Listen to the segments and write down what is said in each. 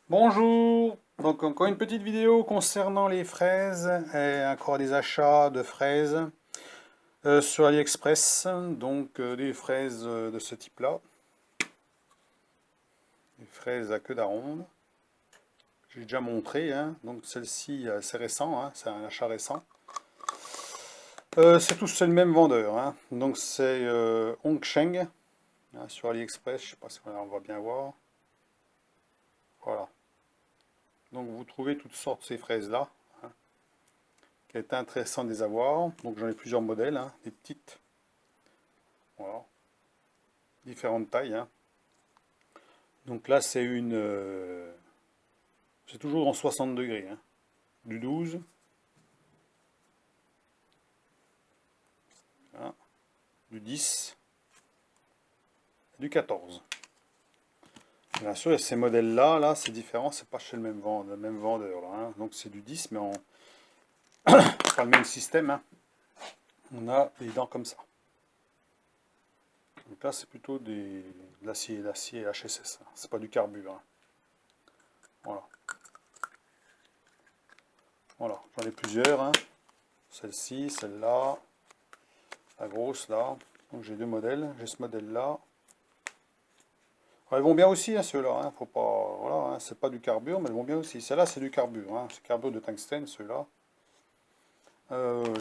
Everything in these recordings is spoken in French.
Bonjour! Donc encore une petite vidéo concernant les fraises et encore des achats de fraises sur AliExpress. Donc des fraises de ce type-là, des fraises à queue d'aronde. J'ai déjà montré, hein. Donc celle-ci c'est récent, hein, c'est un achat récent. C'est le même vendeur, hein. Donc c'est Hongsheng hein, sur AliExpress. Je sais pas si on va bien voir. Voilà. Donc vous trouvez toutes sortes de ces fraises-là, qui est intéressant de les avoir. Donc j'en ai plusieurs modèles, hein, des petites, voilà, différentes tailles, hein. Donc là c'est c'est toujours en 60 degrés, hein, du 12, hein, du 10, du 14. Bien sûr, ces modèles-là, là, c'est différent, c'est pas chez le même vendeur, là, hein. Donc c'est du 10, mais pas le même système, hein. On a des dents comme ça. Donc là, c'est plutôt de l'acier HSS, hein. C'est pas du carburant, hein. Voilà. Voilà, j'en ai plusieurs, hein. Celle-ci, celle-là, la grosse là. Donc j'ai deux modèles. J'ai ce modèle-là. Ils vont bien aussi, hein, ceux-là, hein. Faut pas, voilà, hein, c'est pas du carbure, mais ils vont bien aussi. Celle-là, c'est du carbure, hein. C'est carbure de tungstène, ceux-là.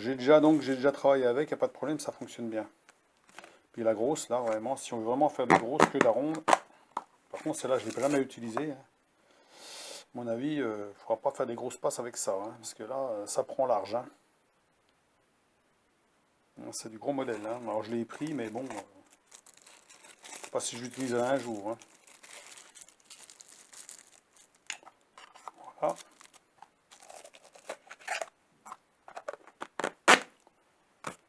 J'ai déjà travaillé avec, il n'y a pas de problème, ça fonctionne bien. Puis la grosse, là, vraiment, si on veut vraiment faire des grosses queues d'aronde, par contre, celle-là, je ne l'ai jamais utilisée, hein. À mon avis, il ne faudra pas faire des grosses passes avec ça, hein, parce que là, ça prend large, hein. C'est du gros modèle, hein. Alors je l'ai pris, mais bon, je sais pas si je l'utiliserai un jour, hein. Voilà.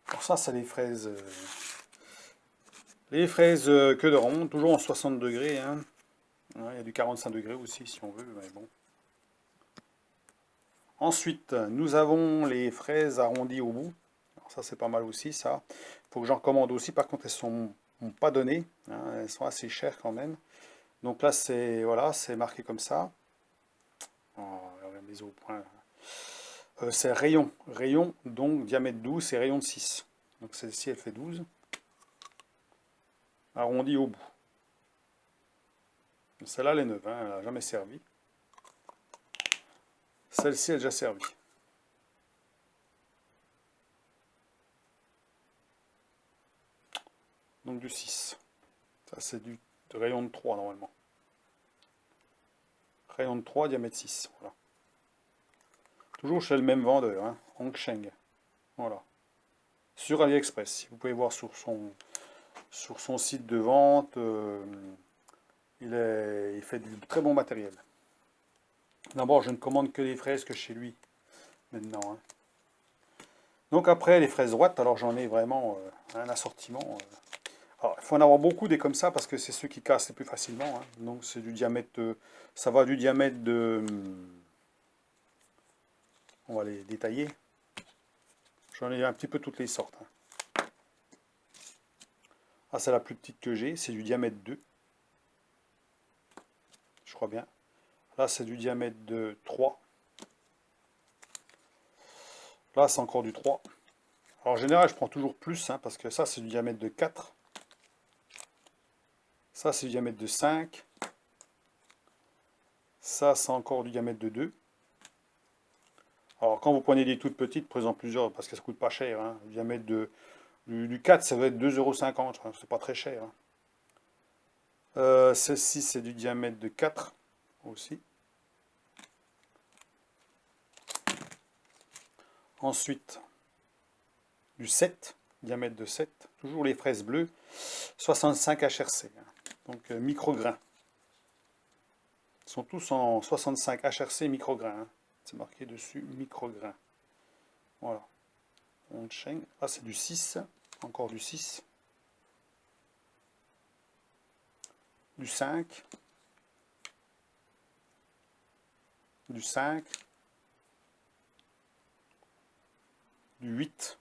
Alors ça, c'est les fraises queue de ronde, toujours en 60 degrés, hein. Ouais, il y a du 45 degrés aussi, si on veut, mais bon. Ensuite, nous avons les fraises arrondies au bout. Alors ça, c'est pas mal aussi, ça. Il faut que j'en commande aussi. Par contre, elles sont pas données, hein. Elles sont assez chères quand même. Donc là, c'est voilà, c'est marqué comme ça. Oh, regardez au point. C'est rayon. Rayon, donc diamètre 12, c'est rayon de 6. Donc celle-ci, elle fait 12. Arrondi au bout. Celle-là, elle est neuve, hein, elle n'a jamais servi. Celle-ci, elle a déjà servi. Donc du 6. Ça, c'est du rayon de 3 normalement. Rayon de 3, diamètre 6. Voilà. Toujours chez le même vendeur, hein, Hongsheng. Voilà. Sur AliExpress. Vous pouvez voir sur son site de vente. Il fait du très bon matériel. D'abord, je ne commande que des fraises que chez lui maintenant, hein. Donc après, les fraises droites, alors j'en ai vraiment un assortiment. Alors, il faut en avoir beaucoup des comme ça parce que c'est ceux qui cassent les plus facilement, hein. Donc c'est du diamètre, ça va du diamètre de, on va les détailler. J'en ai un petit peu toutes les sortes, hein. Ah, c'est la plus petite que j'ai, c'est du diamètre 2, je crois bien. Là, c'est du diamètre de 3. Là, c'est encore du 3. Alors, en général, je prends toujours plus, hein, parce que ça, c'est du diamètre de 4. Ça, c'est du diamètre de 5. Ça, c'est encore du diamètre de 2. Alors, quand vous prenez des toutes petites, prenez-en plusieurs, parce que ça coûte pas cher, hein. Le diamètre du 4, ça va être 2,50 €. C'est pas très cher, hein. Celle-ci, c'est du diamètre de 4 aussi. Ensuite, du 7, diamètre de 7. Toujours les fraises bleues, 65 HRC, hein. Donc micrograins. Ils sont tous en 65 HRC micrograins, hein. C'est marqué dessus micrograins. Voilà. On chaîne. Ah, c'est du 6. Encore du 6. Du 5. Du 5. Du 8.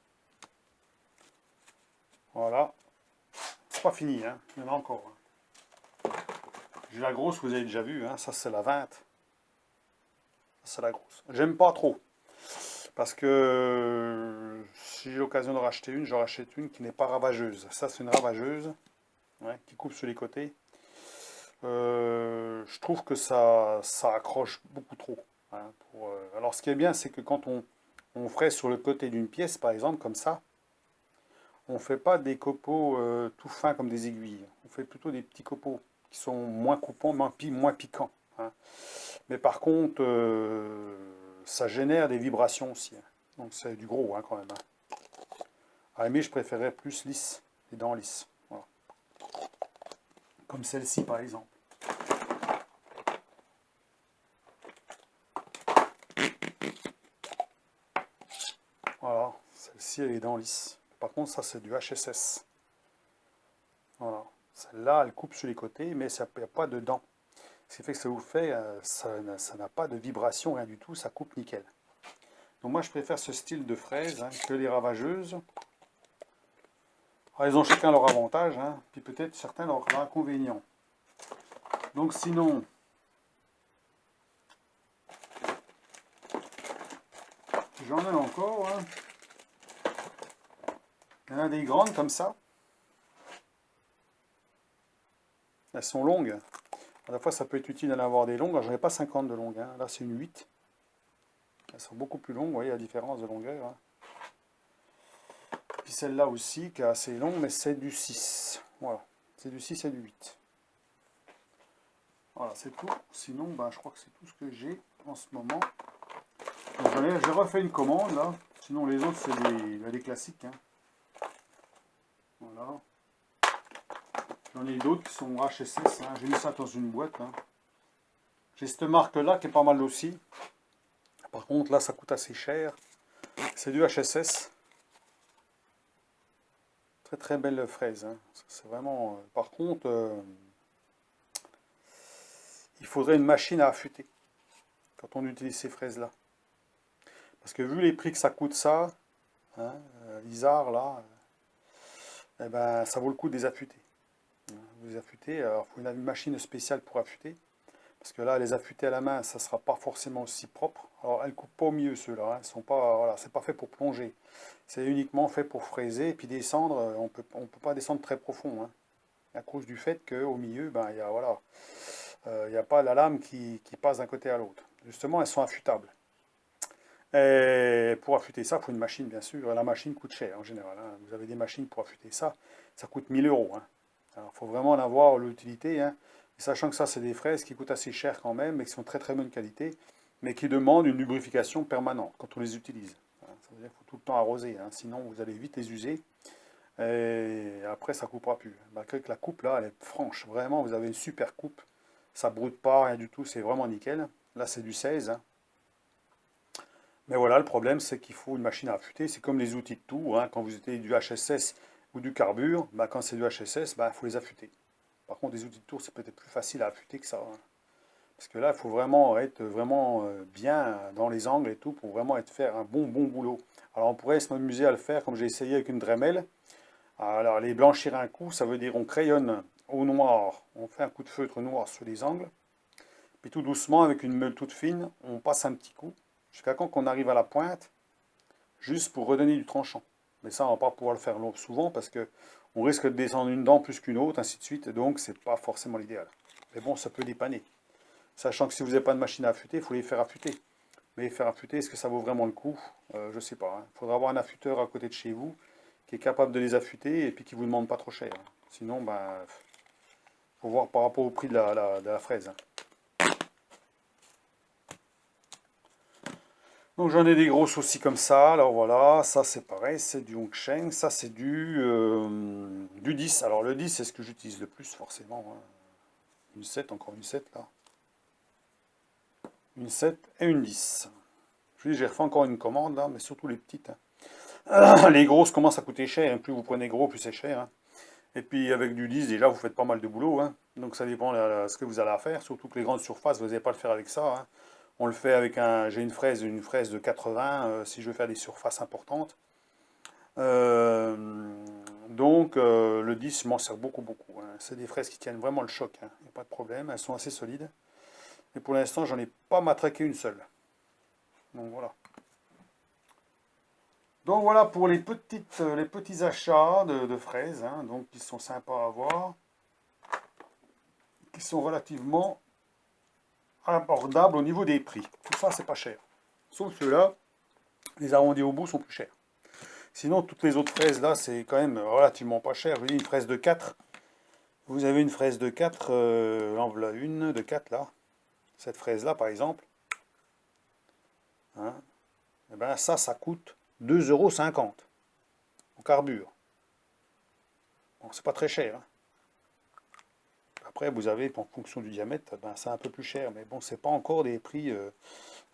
Voilà. C'est pas fini, hein. Il y en a encore, hein. J'ai la grosse, vous avez déjà vu, hein. Ça, c'est la 20. c'est la grosse. J'aime pas trop. Parce que si j'ai l'occasion de racheter une, j'en rachète une qui n'est pas ravageuse. Ça, c'est une ravageuse, ouais, qui coupe sur les côtés. Je trouve que ça accroche beaucoup trop, hein, alors, ce qui est bien, c'est que quand on fraie sur le côté d'une pièce, par exemple, comme ça, on ne fait pas des copeaux tout fins comme des aiguilles. On fait plutôt des petits copeaux qui sont moins coupants, moins piquants, hein. Mais par contre, ça génère des vibrations aussi, hein. Donc c'est du gros, hein, quand même, hein. À la limite, je préférais plus lisse, les dents lisses. Voilà. Comme celle-ci, par exemple. Voilà, celle-ci, elle est dents lisses. Par contre, ça, c'est du HSS. Voilà. Celle-là, elle coupe sur les côtés, mais il n'y a pas de dents. Ce qui fait que ça vous fait, ça n'a pas de vibration, rien du tout, ça coupe nickel. Donc moi, je préfère ce style de fraise, hein, que les ravageuses. Alors, ils ont chacun leur avantage, hein, puis peut-être certains leur inconvénients. Donc sinon, j'en ai encore, hein. Il y en a des grandes comme ça. Elles sont longues. À la fois, ça peut être utile d'en avoir des longues. Alors, j'en ai pas 50 de longues, hein. Là, c'est une 8. Elles sont beaucoup plus longues, vous voyez la différence de longueur, hein. Puis celle-là aussi, qui est assez longue, mais c'est du 6. Voilà, c'est du 6 et du 8. Voilà, c'est tout. Sinon, ben, je crois que c'est tout ce que j'ai en ce moment. J'ai refait une commande, là. Sinon, les autres, c'est des classiques, hein. Voilà. J'en ai d'autres qui sont HSS, hein. J'ai mis ça dans une boîte, hein. J'ai cette marque-là qui est pas mal aussi. Par contre, là, ça coûte assez cher. C'est du HSS. Très très belle fraise, hein. C'est vraiment. Par contre, il faudrait une machine à affûter quand on utilise ces fraises-là. Parce que vu les prix que ça coûte ça, hein, l'Isard là, eh ben, ça vaut le coup de les affûter. Vous les affûtez, alors il faut une machine spéciale pour affûter. Parce que là, les affûter à la main, ça ne sera pas forcément aussi propre. Alors, elles ne coupent pas au milieu, ceux-là, hein. Elles sont pas, voilà, c'est pas fait pour plonger. C'est uniquement fait pour fraiser et puis descendre. On peut pas descendre très profond, hein, à cause du fait qu'au milieu, ben, il y a, voilà, il n'y a pas la lame qui passe d'un côté à l'autre. Justement, elles sont affûtables. Et pour affûter ça, il faut une machine, bien sûr. La machine coûte cher en général, hein. Vous avez des machines pour affûter ça, ça coûte 1000 euros, hein. Alors, il faut vraiment en avoir l'utilité, hein. Et sachant que ça, c'est des fraises qui coûtent assez cher quand même, mais qui sont très très bonne qualité, mais qui demandent une lubrification permanente quand on les utilise. Ça veut dire qu'il faut tout le temps arroser, hein. Sinon vous allez vite les user. Et après, ça ne coupera plus. Malgré que la coupe, là, elle est franche. Vraiment, vous avez une super coupe. Ça ne broute pas, rien du tout. C'est vraiment nickel. Là, c'est du 16, hein. Mais voilà, le problème, c'est qu'il faut une machine à affûter. C'est comme les outils de tour, hein. Quand vous utilisez du HSS ou du carbure, bah, quand c'est du HSS, il faut les affûter. Par contre, des outils de tour, c'est peut-être plus facile à affûter que ça, hein. Parce que là, il faut vraiment être vraiment bien dans les angles et tout pour vraiment faire un bon boulot. Alors, on pourrait s'amuser à le faire comme j'ai essayé avec une Dremel. Alors, les blanchir un coup, ça veut dire on crayonne au noir, on fait un coup de feutre noir sur les angles. Puis tout doucement, avec une meule toute fine, on passe un petit coup, jusqu'à quand qu'on arrive à la pointe, juste pour redonner du tranchant. Mais ça, on va pas pouvoir le faire souvent parce que on risque de descendre une dent plus qu'une autre, ainsi de suite, donc c'est pas forcément l'idéal. Mais bon, ça peut dépanner. Sachant que si vous n'avez pas de machine à affûter, il faut les faire affûter. Mais les faire affûter, est-ce que ça vaut vraiment le coup? Je ne sais pas, hein. Il faudra avoir un affûteur à côté de chez vous qui est capable de les affûter et puis qui ne vous demande pas trop cher. Sinon, ben, faut voir par rapport au prix de la fraise, hein. Donc j'en ai des grosses aussi comme ça. Alors voilà, ça c'est pareil, c'est du Hongsheng. Ça c'est du 10. Alors le 10, c'est ce que j'utilise le plus forcément, hein. Une 7, encore une 7 là. Une 7 et une 10. Je dis, j'ai refait encore une commande là, mais surtout les petites, hein. Les grosses commencent à coûter cher, hein. Plus vous prenez gros, plus c'est cher, hein. Et puis avec du 10, déjà, vous faites pas mal de boulot, hein. Donc ça dépend de ce que vous allez faire. Surtout que les grandes surfaces, vous n'allez pas le faire avec ça, hein. On le fait avec j'ai une fraise de 80, si je veux faire des surfaces importantes. Euh, donc le 10, je m'en sers beaucoup, hein. C'est des fraises qui tiennent vraiment le choc, hein. Il n'y a pas de problème, elles sont assez solides. Et pour l'instant, j'en ai pas matraqué une seule. Donc voilà. Donc voilà pour les petits achats de fraises, hein, donc qui sont sympas à avoir, qui sont relativement abordables au niveau des prix. Tout ça, c'est pas cher. Sauf ceux-là, les arrondis au bout sont plus chers. Sinon, toutes les autres fraises là, c'est quand même relativement pas cher. Je vous dis, une fraise de 4. Vous avez une fraise de 4, là, voilà une de 4 là. Cette fraise là, par exemple. Hein, et ben ça coûte 2,50 € au carbure. Bon, c'est pas très cher. Hein. Après, vous avez, en fonction du diamètre, ben, c'est un peu plus cher. Mais bon, c'est pas encore des prix.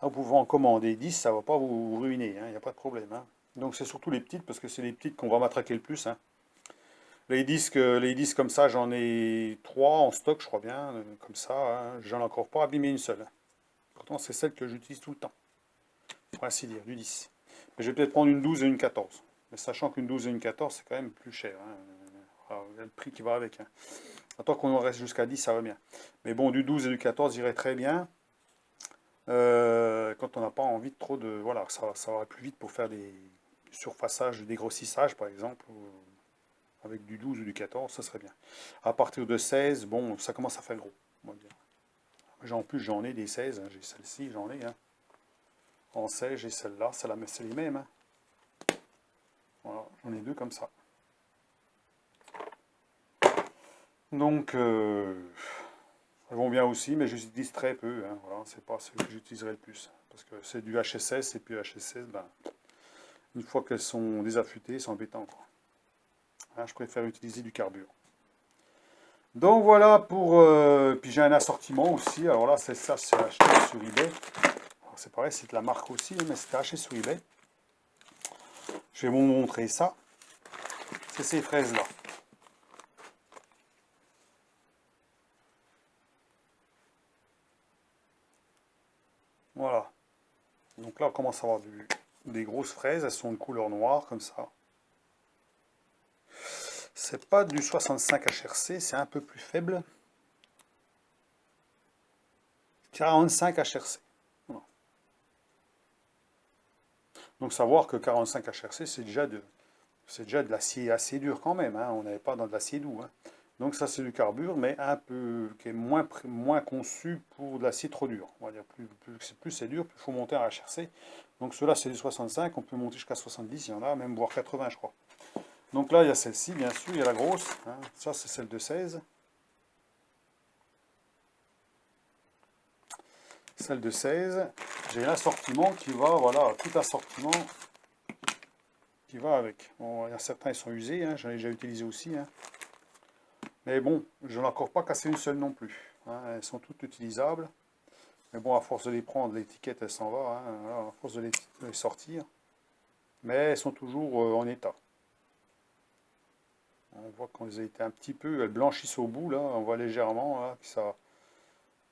Vous pouvez en commander 10, ça va pas vous ruiner. Il n'y a pas de problème. Hein. Donc c'est surtout les petites, parce que c'est les petites qu'on va matraquer le plus. Hein. Les disques comme ça, j'en ai 3 en stock, je crois bien. Comme ça, hein. J'en ai encore pas abîmé une seule. Pourtant, c'est celle que j'utilise tout le temps. Pour ainsi dire, du 10. Mais je vais peut-être prendre une 12 et une 14. Mais sachant qu'une 12 et une 14, c'est quand même plus cher. Hein. Alors, il y a le prix qui va avec. Hein. Tant qu'on en reste jusqu'à 10, ça va bien. Mais bon, du 12 et du 14 irait très bien. Quand on n'a pas envie de trop de... Voilà, ça va plus vite pour faire des surfaçages, des grossissages, par exemple. Avec du 12 ou du 14, ça serait bien. À partir de 16, bon, ça commence à faire gros, on va dire. En plus, j'en ai des 16. Hein. J'ai celle-ci, j'en ai. Hein. En 16, j'ai celle-là. C'est les mêmes. Hein. Voilà, j'en ai deux comme ça. Donc, elles vont bien aussi, mais j'utilise très peu. Hein, voilà, c'est pas ce que j'utiliserai le plus. Parce que c'est du HSS, et puis HSS, ben, une fois qu'elles sont désaffûtées, c'est embêtant. Quoi. Hein, je préfère utiliser du carbure. Donc voilà pour... puis j'ai un assortiment aussi. Alors là, c'est ça, c'est acheté sur eBay. C'est pareil, c'est de la marque aussi, mais c'est acheté sur eBay. Je vais vous montrer ça. C'est ces fraises-là. Voilà. Donc là, on commence à avoir des grosses fraises. Elles sont de couleur noire, comme ça. C'est pas du 65 HRC, c'est un peu plus faible. 45 HRC. Voilà. Donc savoir que 45 HRC, c'est déjà de l'acier assez dur quand même. Hein. On n'avait pas dans de l'acier doux. Hein. Donc ça, c'est du carbure, mais un peu qui est moins conçu pour de l'acier trop dur. On va dire plus c'est dur, plus il faut monter en HRC. Donc ceux-là, c'est du 65, on peut monter jusqu'à 70, il y en a même voire 80, je crois. Donc là, il y a celle-ci, bien sûr, il y a la grosse. Hein. Ça, c'est celle de 16. Celle de 16. J'ai l'assortiment qui va, voilà, tout assortiment qui va avec. Bon, il y a certains, ils sont usés, hein, j'en ai déjà utilisé aussi. Hein. Mais bon, je n'en ai encore pas cassé une seule non plus. Hein. Elles sont toutes utilisables. Mais bon, à force de les prendre, l'étiquette, elle s'en va. Hein, voilà, à force de les sortir. Mais elles sont toujours en état. On voit qu'elles ont été un petit peu, elles blanchissent au bout, là. On voit légèrement là,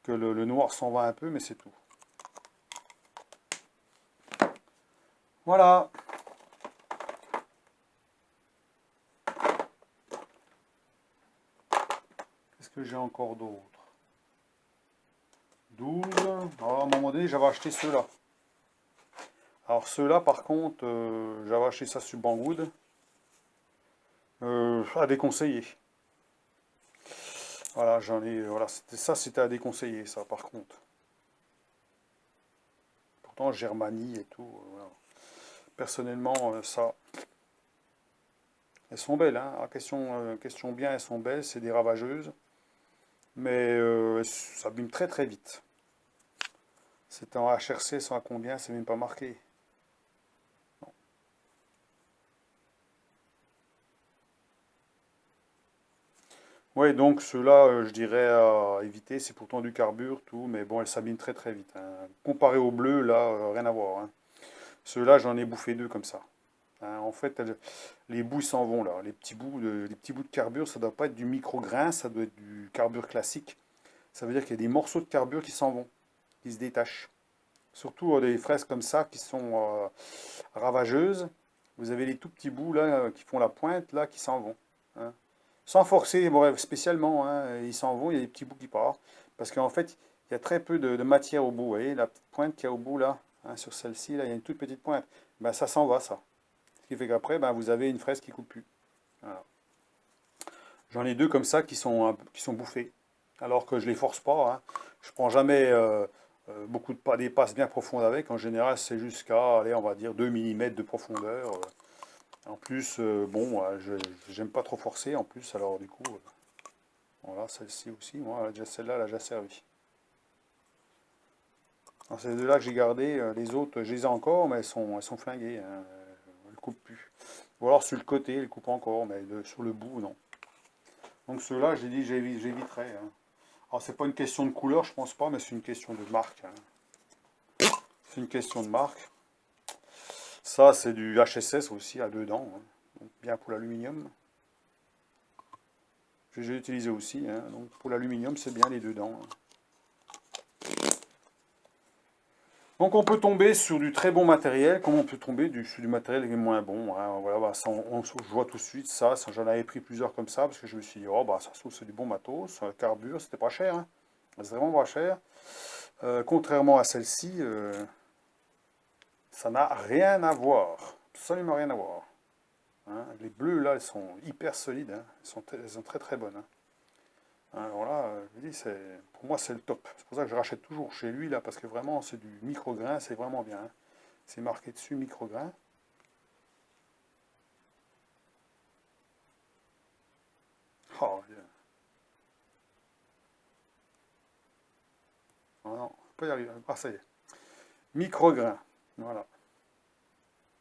que le noir s'en va un peu, mais c'est tout. Voilà. Qu'est-ce que j'ai encore d'autre? 12. Alors, à un moment donné, j'avais acheté ceux-là. Alors ceux-là, par contre, j'avais acheté ça sur Banggood. À déconseiller. Voilà, j'en ai. Voilà, c'était à déconseiller, ça, par contre. Pourtant, Germanie et tout. Voilà. Personnellement, ça. Elles sont belles, hein. Question bien, elles sont belles, c'est des ravageuses. Mais elles s'abîment très très vite. C'est en HRC, sont à combien? C'est même pas marqué. Oui, donc ceux-là, je dirais à éviter. C'est pourtant du carbure, tout, mais bon, elles s'abîment très très vite. Hein. Comparé au bleu, là, rien à voir. Hein. Ceux-là, j'en ai bouffé deux comme ça. Hein, en fait, les bouts ils s'en vont là. Les petits bouts de carbure, ça doit pas être du micro-grain, ça doit être du carbure classique. Ça veut dire qu'il y a des morceaux de carbure qui s'en vont, qui se détachent. Surtout des fraises comme ça qui sont ravageuses. Vous avez les tout petits bouts là qui font la pointe là qui s'en vont. Hein. Sans forcer bon, spécialement, hein, ils s'en vont, il y a des petits bouts qui partent. Parce qu'en fait, il y a très peu de matière au bout. Vous voyez la petite pointe qu'il y a au bout là, Hein, sur celle-ci, là, il y a une toute petite pointe. Ben, ça s'en va, ça. Ce qui fait qu'après, ben, vous avez une fraise qui coupe plus. Voilà. J'en ai deux comme ça qui sont bouffés. Alors que je les force pas. Hein. Je prends jamais beaucoup de pas des passes bien profondes avec. En général, c'est jusqu'à, allez, on va dire 2 millimètres de profondeur. En plus, bon, je j'aime pas trop forcer. En plus, alors du coup, voilà, celle-ci aussi. Moi, celle-là, elle a déjà servi. Alors, c'est de là que j'ai gardé. Les autres, je les ai encore, mais elles sont flinguées. Hein. Elles ne coupent plus. Ou alors sur le côté, elles coupent encore, mais sur le bout, non. Donc ceux-là, j'ai dit, j'éviterai. Hein. Alors, c'est pas une question de couleur, je pense pas, mais c'est une question de marque. Hein. C'est une question de marque. Ça, c'est du HSS aussi, à deux dents. Hein. Donc, bien pour l'aluminium. J'ai utilisé aussi. Hein. Donc, pour l'aluminium, c'est bien les deux dents. Hein. Donc, on peut tomber sur du très bon matériel, comme on peut tomber sur du matériel qui est moins bon. Hein. Voilà, bah, ça, je vois tout de suite ça. J'en avais pris plusieurs comme ça, parce que je me suis dit, oh, bah, ça se trouve, c'est du bon matos. Carbure, c'était pas cher. Hein. C'est vraiment pas cher. Contrairement à celle-ci, ça n'a rien à voir. Absolument rien à voir. Hein. Les bleus, là, elles sont hyper solides. Hein. Elles sont très très bonnes. Hein. Alors là, je vous dis, pour moi, c'est le top. C'est pour ça que je rachète toujours chez lui, là, parce que vraiment, c'est du micro-grain, c'est vraiment bien. Hein. C'est marqué dessus, micro-grain. Oh, oh non, faut pas y arriver. Ah, ça y est. Micro-grain. Voilà.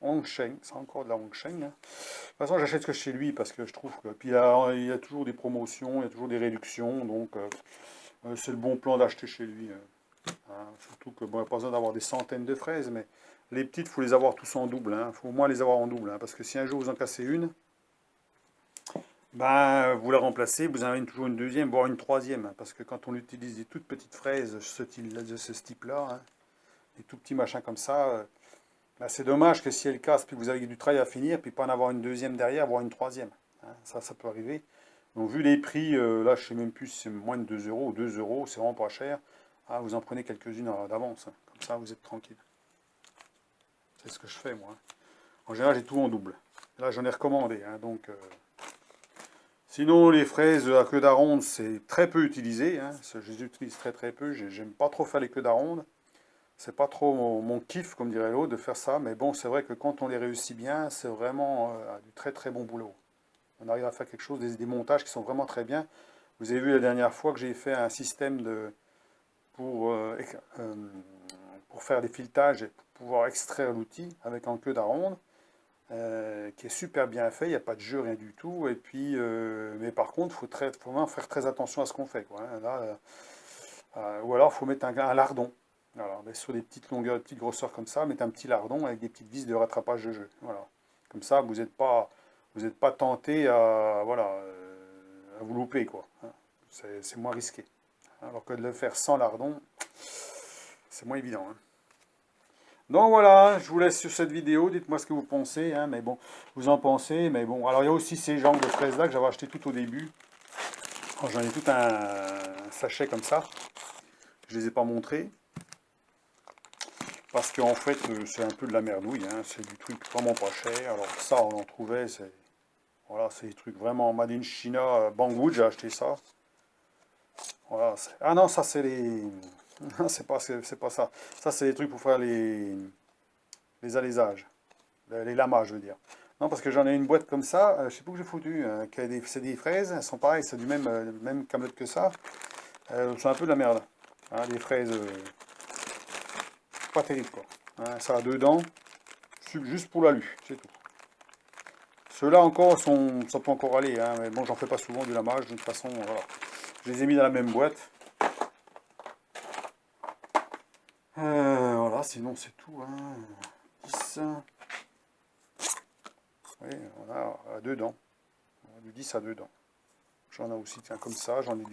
Hongsheng, c'est encore de la Hongsheng. Hein. De toute façon, j'achète que chez lui parce que je trouve que. Puis il y a toujours des promotions, il y a toujours des réductions, donc c'est le bon plan d'acheter chez lui. Hein. Surtout que bon, il n'y a pas besoin d'avoir des centaines de fraises, mais les petites, il faut les avoir tous en double. Il faut au moins les avoir en double, hein, parce que si un jour vous en cassez une, ben, vous la remplacez, vous en avez toujours une deuxième, voire une troisième. Hein, parce que quand on utilise des toutes petites fraises de ce type-là, hein, des tout petits machins comme ça, ben, c'est dommage que si elle casse, puis vous avez du travail à finir, puis pas en avoir une deuxième derrière, voire une troisième. Hein, ça peut arriver. Donc vu les prix, là je sais même plus si c'est moins de 2 euros ou 2 euros, c'est vraiment pas cher. Ah, vous en prenez quelques-unes d'avance, hein. Comme ça vous êtes tranquille. C'est ce que je fais moi. Hein. En général j'ai tout en double. Là j'en ai recommandé, hein, donc sinon les fraises à queue d'aronde c'est très peu utilisé, hein. Je les utilise très très peu, j'aime pas trop faire les queues d'aronde. C'est pas trop mon kiff comme dirait l'autre de faire ça, mais bon c'est vrai que quand on les réussit bien, c'est vraiment du très très bon boulot. On arrive à faire quelque chose, des montages qui sont vraiment très bien. Vous avez vu la dernière fois que j'ai fait un système pour, euh, euh, pour faire des filetages et pour pouvoir extraire l'outil avec en queue d'aronde, qui est super bien fait, il n'y a pas de jeu, rien du tout. Et puis, mais par contre, il faut vraiment faire très attention à ce qu'on fait. Quoi, hein. Là, ou alors, il faut mettre un lardon. Alors, sur des petites longueurs, des petites grosseurs comme ça, mettre un petit lardon avec des petites vis de rattrapage de jeu. Voilà. Comme ça, vous n'êtes pas tenté à, voilà, à vous louper. Quoi, hein. C'est moins risqué. Alors que de le faire sans lardon, c'est moins évident. Hein. Donc voilà, je vous laisse sur cette vidéo, dites-moi ce que vous pensez, hein, mais bon, vous en pensez, mais bon, alors il y a aussi ces genres de fraises là que j'avais acheté tout au début. Alors, j'en ai tout un sachet comme ça, je ne les ai pas montrés, parce qu'en fait c'est un peu de la merdouille, hein, c'est du truc vraiment pas cher, alors ça on en trouvait, voilà, c'est des trucs vraiment Made in China, Banggood, j'ai acheté ça. Voilà, ah non, ça c'est les... c'est pas ça. Ça c'est des trucs pour faire les alaisages. Les lamas, je veux dire. Non, parce que j'en ai une boîte comme ça, je sais pas où j'ai foutu. C'est des fraises, elles sont pareilles, c'est du même camelote que ça. C'est un peu de la merde. Hein, des fraises pas terribles, quoi. Hein, ça a deux dents, juste pour l'alu, c'est tout. Ceux-là encore ça peut encore aller, hein, mais bon, j'en fais pas souvent du lamage, de toute façon, voilà. Je les ai mis dans la même boîte. Voilà, sinon c'est tout. Hein. 10. Oui, on a à deux dents. On a du 10 à deux dents. J'en ai aussi, tiens, comme ça, j'en ai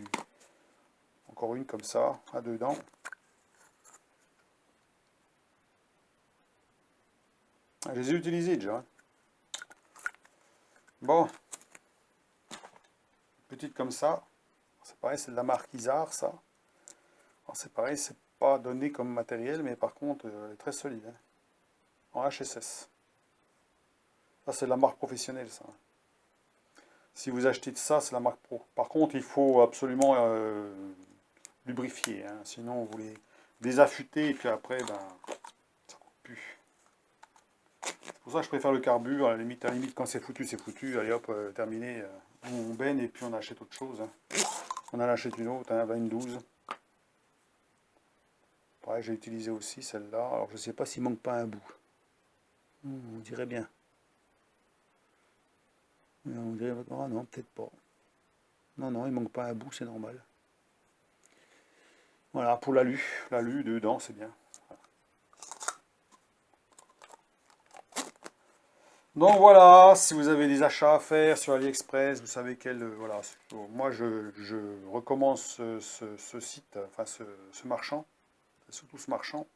encore une comme ça, à deux dents. Je les ai utilisées déjà. Hein. Bon, petite comme ça. C'est pareil, c'est de la marque Isar, ça. C'est pareil, pas donné comme matériel, mais par contre, elle est très solide, hein, en HSS. Ça, c'est de la marque professionnelle, ça. Si vous achetez de ça, c'est la marque pro. Par contre, il faut absolument lubrifier, hein, sinon vous les désaffûtez et puis après, ben, ça coûte plus. C'est pour ça que je préfère le carburant. À la limite quand c'est foutu. Allez hop, terminé. On baigne et puis on achète autre chose, hein. On en achète une autre, hein, 22. Pareil, j'ai utilisé aussi celle-là. Alors je sais pas s'il manque pas un bout. On dirait bien. On dirait... Ah non, peut-être pas. Non, non, il manque pas un bout, c'est normal. Voilà, pour l'alu. L'alu dedans, c'est bien. Donc voilà, si vous avez des achats à faire sur AliExpress, vous savez quel... voilà, moi je recommence ce site, enfin ce marchand, surtout ce marchand.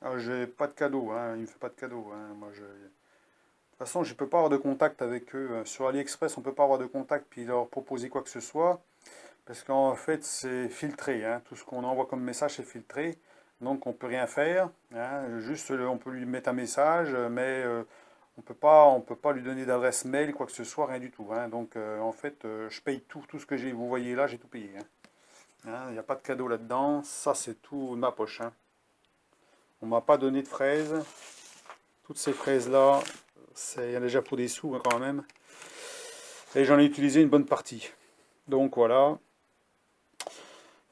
Ah, j'ai pas de cadeau, hein, il me fait pas de cadeau, hein, de toute façon, je peux pas avoir de contact avec eux. Sur AliExpress, on peut pas avoir de contact puis leur proposer quoi que ce soit. Parce qu'en fait, c'est filtré, hein. Tout ce qu'on envoie comme message, c'est filtré. Donc, on peut rien faire, hein. Juste, on peut lui mettre un message, mais on peut pas lui donner d'adresse mail, quoi que ce soit, rien du tout, hein. Donc, en fait, je paye tout ce que j'ai. Vous voyez là, j'ai tout payé, hein. Hein, il n'y a pas de cadeau là-dedans. Ça, c'est tout de ma poche, hein. On m'a pas donné de fraises. Toutes ces fraises-là, il y en a déjà pour des sous, hein, quand même. Et j'en ai utilisé une bonne partie. Donc, voilà.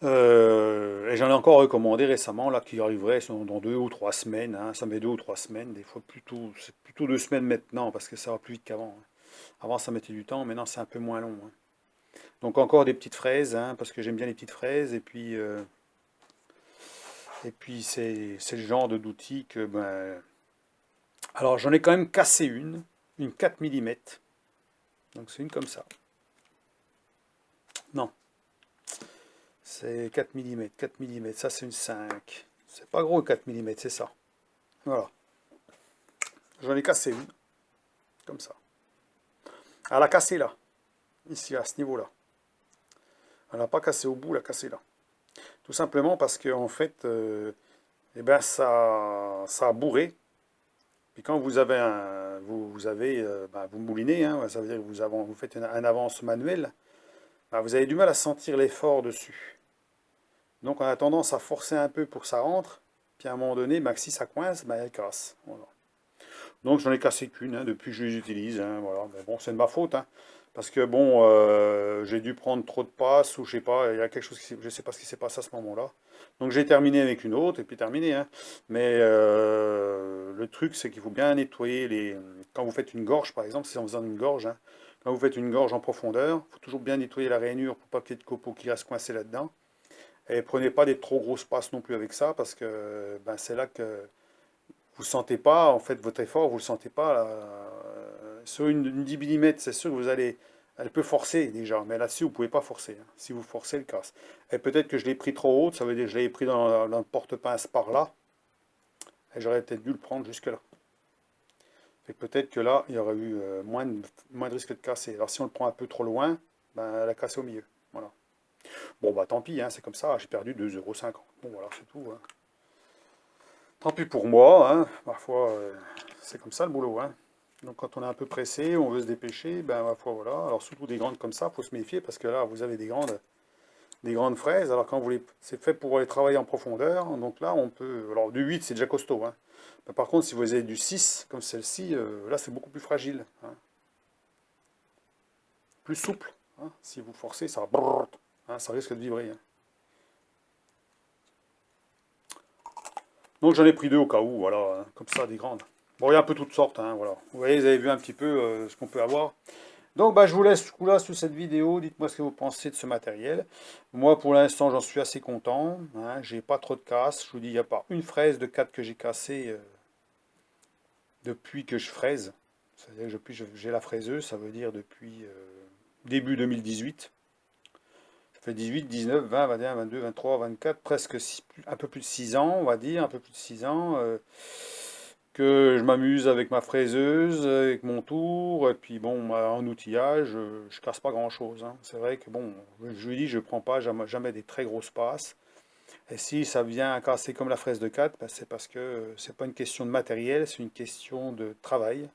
Et j'en ai encore recommandé récemment, là, qui arriverait dans 2 ou 3 semaines, hein. Ça met 2 ou 3 semaines, des fois plutôt, c'est plutôt 2 semaines maintenant, parce que ça va plus vite qu'avant, hein. Avant, ça mettait du temps, maintenant, c'est un peu moins long, hein. Donc, encore des petites fraises, hein, parce que j'aime bien les petites fraises, et puis c'est le genre d'outil que, ben... Alors, j'en ai quand même cassé une 4 mm, donc c'est une comme ça. Non, c'est 4 mm, 4 mm, ça c'est une 5. C'est pas gros 4 mm, c'est ça. Voilà. J'en ai cassé une, comme ça. Elle a cassé là, ici, à ce niveau-là. Elle n'a pas cassé au bout, elle a cassé là. Tout simplement parce que, en fait, eh ben, ça a bourré. Puis quand vous avez ben, vous moulinez, hein, ça veut dire que vous faites un avance manuel, ben, vous avez du mal à sentir l'effort dessus. Donc on a tendance à forcer un peu pour que ça rentre. Puis à un moment donné, ben, si ça coince, ben, elle casse. Voilà. Donc j'en ai cassé qu'une, hein, depuis que je les utilise, hein, voilà. Mais bon, c'est de ma faute, hein, parce que bon, j'ai dû prendre trop de passes ou je sais pas, il y a quelque chose je sais pas ce qui s'est passé à ce moment-là. Donc j'ai terminé avec une autre et puis terminé, hein. Mais le truc c'est qu'il faut bien nettoyer quand vous faites une gorge par exemple, si en faisant une gorge, hein, quand vous faites une gorge en profondeur, il faut toujours bien nettoyer la rainure pour pas qu'il y ait de copeaux qui restent coincés là-dedans. Et prenez pas des trop grosses passes non plus avec ça parce que ben, c'est là que vous sentez pas, en fait, votre effort, vous le sentez pas. Là. Sur une 10 mm, c'est sûr que elle peut forcer déjà, mais là-dessus, vous pouvez pas forcer, hein. Si vous forcez, elle casse. Et peut-être que je l'ai pris trop haute, ça veut dire que je l'ai pris dans le porte-pince par là, et j'aurais peut-être dû le prendre jusque-là. Et peut-être que là, il y aurait eu moins de risque de casser. Alors si on le prend un peu trop loin, ben, elle a cassé au milieu. Voilà. Bon, bah tant pis, hein, c'est comme ça, j'ai perdu 2,50 €. Bon, voilà, c'est tout, hein. Tant pis pour moi, hein. Parfois, c'est comme ça le boulot, hein. Donc quand on est un peu pressé, on veut se dépêcher, ben ma foi voilà. Alors surtout des grandes comme ça, faut se méfier parce que là vous avez des grandes fraises. Alors quand c'est fait pour les travailler en profondeur, donc là on peut. Alors du 8 c'est déjà costaud, hein. Mais par contre si vous avez du 6 comme celle-ci, là c'est beaucoup plus fragile, hein. Plus souple, hein. Si vous forcez, ça brrr, hein, ça risque de vibrer, hein. Donc j'en ai pris deux au cas où, voilà, hein, comme ça des grandes. Bon il y a un peu toutes sortes, hein, voilà. Vous voyez, vous avez vu un petit peu ce qu'on peut avoir. Donc bah, je vous laisse là sur cette vidéo, dites-moi ce que vous pensez de ce matériel. Moi pour l'instant j'en suis assez content, hein, j'ai pas trop de casse, je vous dis il n'y a pas une fraise de 4 que j'ai cassée depuis que je fraise. C'est-à-dire que depuis j'ai la fraiseuse, ça veut dire depuis début 2018. Ça fait 18, 19, 20, 21, 22, 23, 24, presque un peu plus de 6 ans on va dire, un peu plus de 6 ans. Que je m'amuse avec ma fraiseuse, avec mon tour, et puis bon, en outillage, je casse pas grand-chose, hein. C'est vrai que bon, je lui dis, je prends pas jamais des très grosses passes. Et si ça vient casser comme la fraise de 4, ben, c'est parce que c'est pas une question de matériel, c'est une question de travail.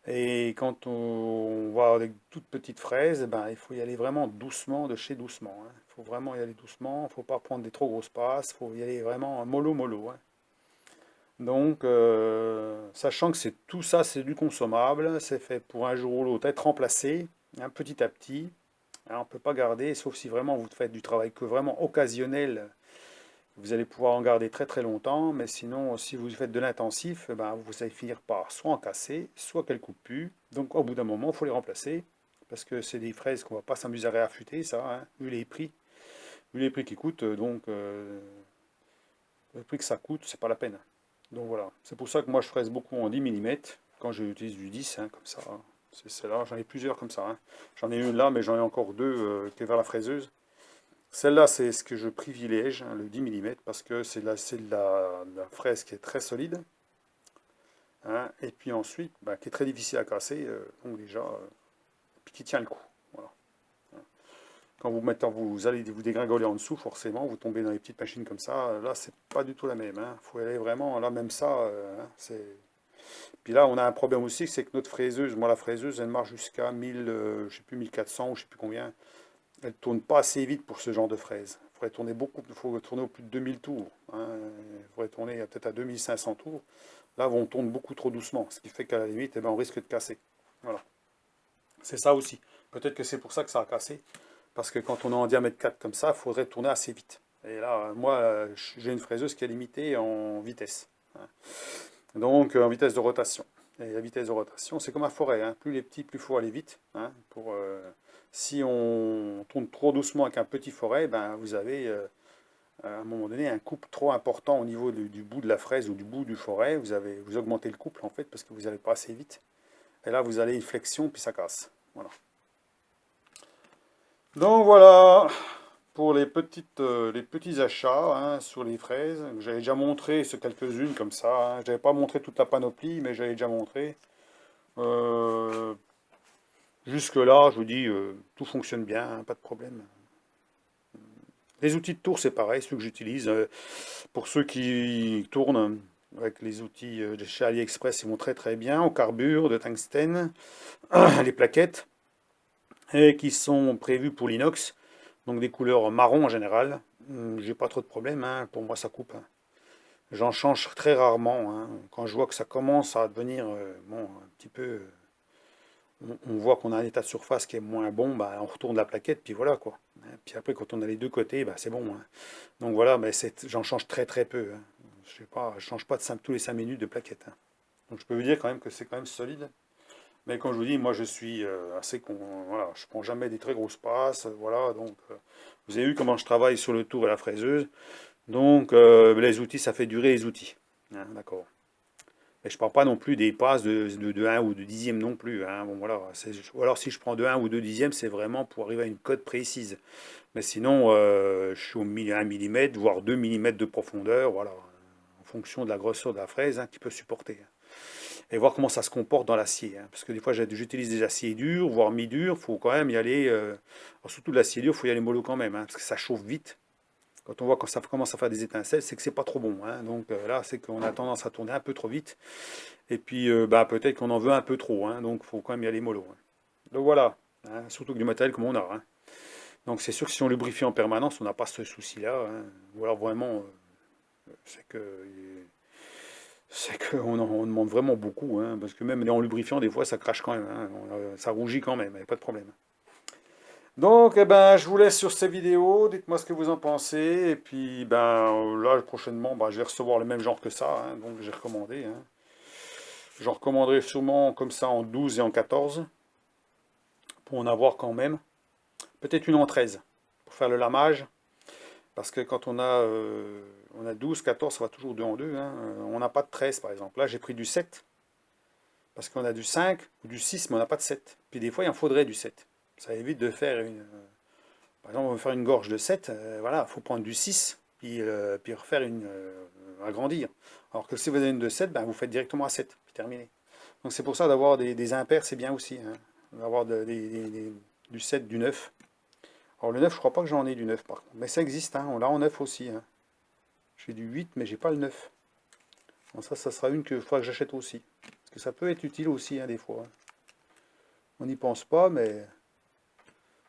Et quand on va avec toutes petites fraises, ben, il faut y aller vraiment doucement, de chez doucement, hein. Il faut vraiment y aller doucement, il ne faut pas prendre des trop grosses passes, il faut y aller vraiment mollo mollo, hein. Donc, sachant que c'est tout ça, c'est du consommable, c'est fait pour un jour ou l'autre être remplacé, hein, petit à petit. Hein, on ne peut pas garder, sauf si vraiment vous faites du travail que vraiment occasionnel, vous allez pouvoir en garder très très longtemps, mais sinon, si vous faites de l'intensif, eh ben, vous allez finir par soit en casser, soit qu'elles coupent plus. Donc, au bout d'un moment, il faut les remplacer, parce que c'est des fraises qu'on ne va pas s'amuser à réaffûter, ça, hein, vu les prix qui coûtent, donc le prix que ça coûte, c'est pas la peine. Donc voilà, c'est pour ça que moi je fraise beaucoup en 10 mm, quand j'utilise du 10, hein, comme ça. C'est là, j'en ai plusieurs comme ça, hein. J'en ai une là, mais j'en ai encore deux qui est vers la fraiseuse. Celle-là, c'est ce que je privilège, hein, le 10 mm, parce que c'est de la fraise qui est très solide, hein, et puis ensuite, bah, qui est très difficile à casser, donc déjà, puis qui tient le coup. Voilà. Quand vous allez vous dégringoler en dessous, forcément, vous tombez dans les petites machines comme ça, là, c'est pas du tout la même, hein. Faut aller vraiment, là, même ça, hein, c'est... Puis là, on a un problème aussi, c'est que notre fraiseuse, moi, la fraiseuse, elle marche jusqu'à 1000, je sais plus, 1400 ou je sais plus combien. Elle tourne pas assez vite pour ce genre de fraise. Il faudrait tourner beaucoup, il faut tourner au plus de 2000 tours, hein. Il faudrait tourner peut-être à 2500 tours. Là, on tourne beaucoup trop doucement, ce qui fait qu'à la limite, eh ben, on risque de casser. Voilà. C'est ça aussi. Peut-être que c'est pour ça que ça a cassé. Parce que quand on est en diamètre 4 comme ça, il faudrait tourner assez vite. Et là, moi, j'ai une fraiseuse qui est limitée en vitesse, hein. Donc, en vitesse de rotation. Et la vitesse de rotation, c'est comme un forêt, hein. Plus les petits, plus il faut aller vite, hein, si on tourne trop doucement avec un petit forêt, ben, vous avez à un moment donné un couple trop important au niveau du bout de la fraise ou du bout du forêt. Vous augmentez le couple en fait parce que vous n'allez pas assez vite. Et là, vous allez une flexion, puis ça casse. Voilà. Donc voilà pour les petits achats, hein, sur les fraises. J'avais déjà montré quelques-unes comme ça, hein. J'avais pas montré toute la panoplie, mais j'avais déjà montré. Euh, Jusque-là, je vous dis, tout fonctionne bien, hein, pas de problème. Les outils de tour, c'est pareil, ceux que j'utilise. Pour ceux qui tournent avec les outils de chez AliExpress, ils vont très très bien, au carbure, de tungstène, les plaquettes, et qui sont prévues pour l'inox, donc des couleurs marron en général. J'ai pas trop de problème, hein, pour moi ça coupe, hein. J'en change très rarement, hein. Quand je vois que ça commence à devenir bon, un petit peu, on voit qu'on a un état de surface qui est moins bon, bah, on retourne la plaquette, puis voilà quoi. Puis après, quand on a les deux côtés, bah, c'est bon, hein. Donc voilà, mais j'en change très très peu, hein. Je sais pas, je change pas tous les 5 minutes de plaquette, hein. Donc je peux vous dire quand même que c'est quand même solide. Mais comme je vous dis, moi je suis assez con, voilà, je prends jamais des très grosses passes, voilà. Donc vous avez vu comment je travaille sur le tour et la fraiseuse. Donc les outils, ça fait durer les outils, hein, d'accord. Mais je ne parle pas non plus des passes de 1 ou de dixième non plus, hein. Bon, voilà, ou alors si je prends de 1 ou 2 dixièmes, c'est vraiment pour arriver à une cote précise. Mais sinon, je suis au 1 mm, voire 2 mm de profondeur, voilà, en fonction de la grosseur de la fraise, hein, qui peut supporter, hein. Et voir comment ça se comporte dans l'acier, hein. Parce que des fois, j'utilise des aciers durs, voire mi-durs, il faut quand même y aller, surtout de l'acier dur, il faut y aller mollo quand même, hein, parce que ça chauffe vite. Quand on voit que ça commence à faire des étincelles, c'est que c'est pas trop bon, hein. Donc là, c'est qu'on a tendance à tourner un peu trop vite. Et puis, bah, peut-être qu'on en veut un peu trop, hein. Donc il faut quand même y aller mollo, hein. Donc voilà, hein, surtout que du matériel comme on a, hein. Donc c'est sûr que si on lubrifie en permanence, on n'a pas ce souci-là, hein. Ou alors vraiment, c'est que on demande vraiment beaucoup, hein, parce que même en lubrifiant, des fois, ça crache quand même, hein. Ça rougit quand même, il n'y a pas de problème. Donc, eh ben, je vous laisse sur ces vidéos. Dites-moi ce que vous en pensez. Et puis, ben, là, prochainement, ben, je vais recevoir le même genre que ça, hein, donc j'ai recommandé, hein. J'en recommanderai sûrement comme ça en 12 et en 14, pour en avoir quand même. Peut-être une en 13, pour faire le lamage. Parce que quand on a 12, 14, ça va toujours 2 en 2, hein. On n'a pas de 13, par exemple. Là, j'ai pris du 7, parce qu'on a du 5 ou du 6, mais on n'a pas de 7. Puis des fois, il en faudrait du 7. Ça évite de faire par exemple, on veut faire une gorge de 7, voilà, il faut prendre du 6, puis refaire agrandir. Alors que si vous avez une de 7, ben, vous faites directement à 7, puis terminé. Donc c'est pour ça d'avoir des impairs, c'est bien aussi, hein. D'avoir du 7, du 9. Alors le 9, je crois pas que j'en ai du 9 par contre. Mais ça existe, hein. On l'a en 9 aussi, hein. J'ai du 8, mais j'ai pas le 9. Bon, ça sera une que faudra que j'achète aussi. Parce que ça peut être utile aussi, hein, des fois. On n'y pense pas, mais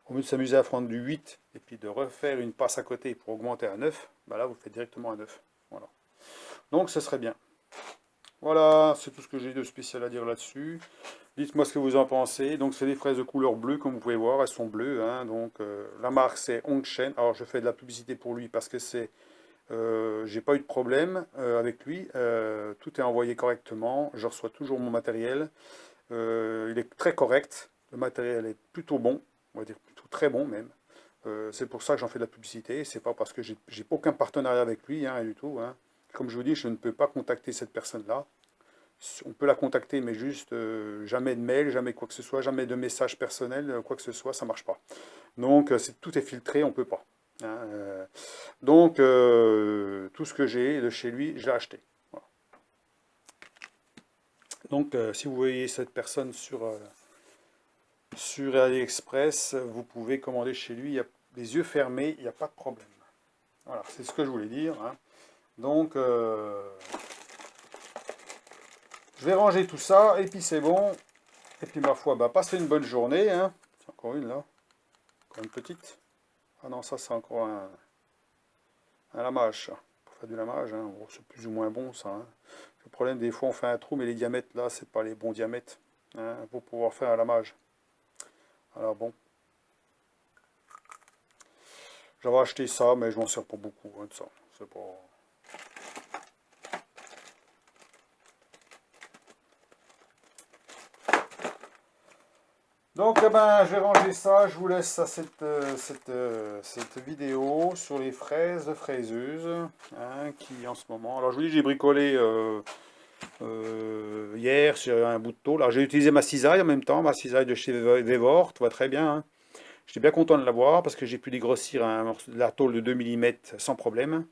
au lieu de s'amuser à prendre du 8 et puis de refaire une passe à côté pour augmenter à 9, bah là vous faites directement un 9. Voilà. Donc ce serait bien. Voilà, c'est tout ce que j'ai de spécial à dire là-dessus. Dites-moi ce que vous en pensez. Donc c'est des fraises de couleur bleue, comme vous pouvez voir, elles sont bleues, hein. Donc la marque c'est Hongshen. Alors je fais de la publicité pour lui parce que j'ai pas eu de problème avec lui. Tout est envoyé correctement. Je reçois toujours mon matériel. Il est très correct. Le matériel est plutôt bon, on va dire plutôt très bon même. C'est pour ça que j'en fais de la publicité. C'est pas parce que j'ai aucun partenariat avec lui, hein, rien du tout, hein. Comme je vous dis, je ne peux pas contacter cette personne-là. On peut la contacter, mais juste jamais de mail, jamais quoi que ce soit, jamais de message personnel, quoi que ce soit, ça marche pas. Donc tout est filtré, on peut pas, hein. Donc tout ce que j'ai de chez lui, je l'ai acheté. Voilà. Donc si vous voyez cette personne sur AliExpress, vous pouvez commander chez lui, il y a les yeux fermés, il n'y a pas de problème. Voilà, c'est ce que je voulais dire, hein. Donc je vais ranger tout ça, et puis c'est bon. Et puis ma foi, bah, passez une bonne journée, hein. C'est encore une là, encore une petite. Ah non, ça c'est encore un lamage, ça. Pour faire du lamage, hein. Bon, c'est plus ou moins bon ça, hein. Le problème, des fois on fait un trou, mais les diamètres là, c'est pas les bons diamètres, hein, pour pouvoir faire un lamage. Alors bon, j'avais acheté ça, mais je m'en sers pas beaucoup, hein, de ça. C'est pas... Donc, eh ben, je vais ranger ça. Je vous laisse à cette vidéo sur les fraises fraiseuses, hein, qui en ce moment... Alors, je vous dis, j'ai bricolé hier sur un bout de tôle. Alors, j'ai utilisé ma cisaille en même temps, ma cisaille de chez Vevor, tu vois très bien, hein. J'étais bien content de l'avoir parce que j'ai pu dégrossir la tôle de 2 mm sans problème,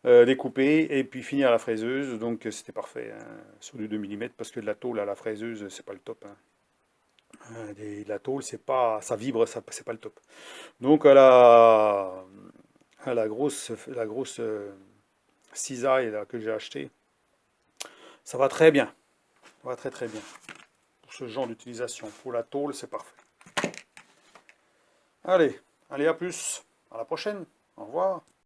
découper et puis finir à la fraiseuse. Donc, c'était parfait, hein, sur du 2 mm parce que de la tôle à la fraiseuse, c'est pas le top, hein. La tôle, c'est pas, ça vibre, ça, c'est pas le top. Donc à la grosse cisaille là, que j'ai acheté, ça va très bien. Ça va très très bien. Pour ce genre d'utilisation. Pour la tôle, c'est parfait. Allez, allez, à plus. À la prochaine. Au revoir.